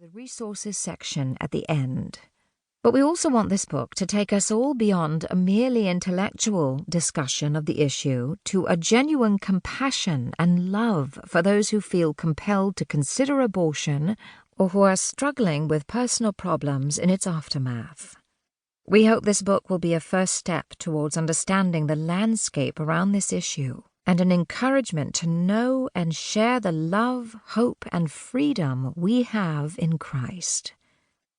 the resources section at the end. But we also want this book to take us all beyond a merely intellectual discussion of the issue to a genuine compassion and love for those who feel compelled to consider abortion or who are struggling with personal problems in its aftermath. We hope this book will be a first step towards understanding the landscape around this issue and an encouragement to know and share the love, hope, and freedom we have in Christ.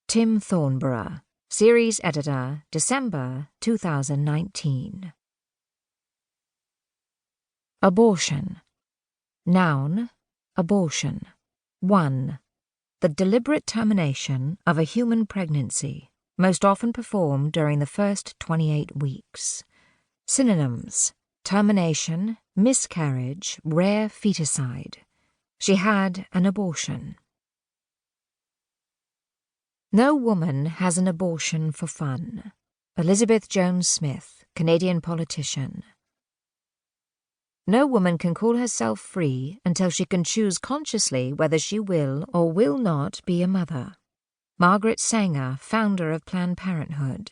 Tim Thornborough, Series Editor, December 2019. Abortion. Noun, abortion. 1. The deliberate termination of a human pregnancy, most often performed during the first 28 weeks. Synonyms: termination, miscarriage, rare feticide. She had an abortion. No woman has an abortion for fun. Elizabeth Jones Smith, Canadian politician. No woman can call herself free until she can choose consciously whether she will or will not be a mother. Margaret Sanger, founder of Planned Parenthood.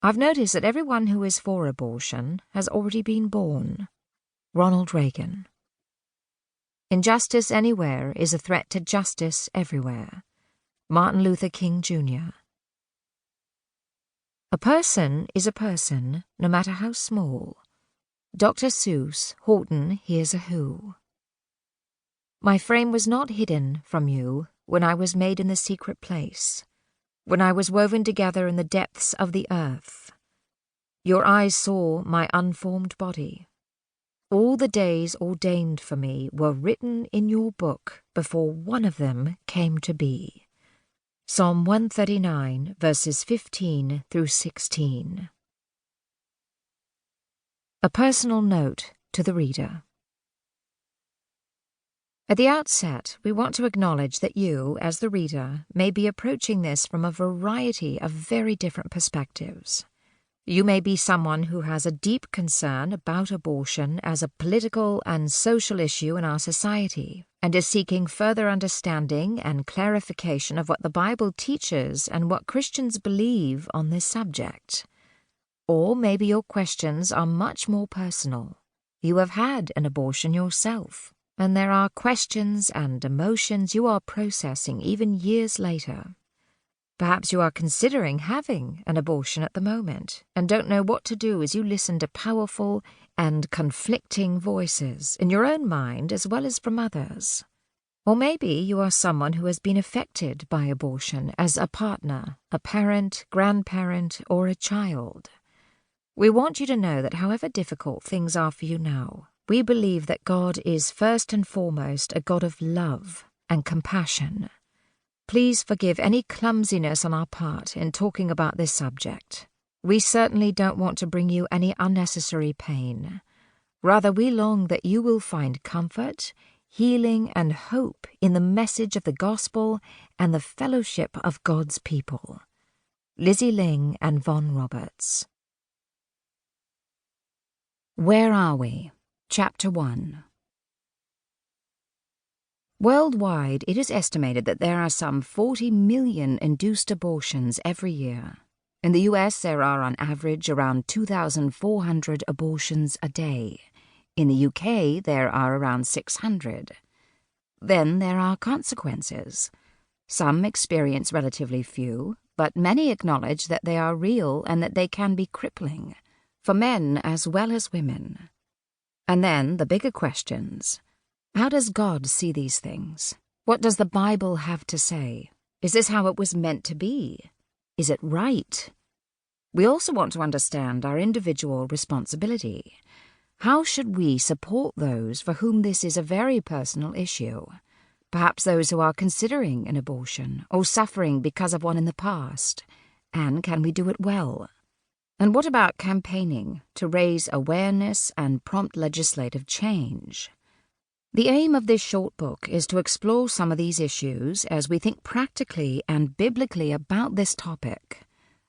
I've noticed that everyone who is for abortion has already been born. Ronald Reagan. Injustice anywhere is a threat to justice everywhere. Martin Luther King, Jr. A person is a person, no matter how small. Dr. Seuss, Horton Hears a Who. My frame was not hidden from you when I was made in the secret place, when I was woven together in the depths of the earth. Your eyes saw my unformed body. All the days ordained for me were written in your book before one of them came to be. Psalm 139, verses 15 through 16. A personal note to the reader. At the outset, we want to acknowledge that you, as the reader, may be approaching this from a variety of very different perspectives. You may be someone who has a deep concern about abortion as a political and social issue in our society, and is seeking further understanding and clarification of what the Bible teaches and what Christians believe on this subject. Or maybe your questions are much more personal. You have had an abortion yourself, and there are questions and emotions you are processing even years later. Perhaps you are considering having an abortion at the moment and don't know what to do as you listen to powerful and conflicting voices in your own mind as well as from others. Or maybe you are someone who has been affected by abortion as a partner, a parent, grandparent, or a child. We want you to know that however difficult things are for you now, we believe that God is first and foremost a God of love and compassion. Please forgive any clumsiness on our part in talking about this subject. We certainly don't want to bring you any unnecessary pain. Rather, we long that you will find comfort, healing, and hope in the message of the gospel and the fellowship of God's people. Lizzie, Ling, and Vaughan Roberts. Where Are We? Chapter 1. Worldwide, it is estimated that there are some 40 million induced abortions every year. In the US, there are on average around 2,400 abortions a day. In the UK, there are around 600. Then there are consequences. Some experience relatively few, but many acknowledge that they are real and that they can be crippling, for men as well as women. And then the bigger questions. How does God see these things? What does the Bible have to say? Is this how it was meant to be? Is it right? We also want to understand our individual responsibility. How should we support those for whom this is a very personal issue? Perhaps those who are considering an abortion or suffering because of one in the past. And can we do it well? And what about campaigning to raise awareness and prompt legislative change? The aim of this short book is to explore some of these issues as we think practically and biblically about this topic.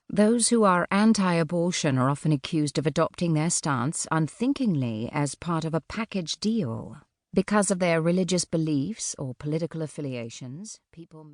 Those who are anti-abortion are often accused of adopting their stance unthinkingly as part of a package deal. Because of their religious beliefs or political affiliations, people may...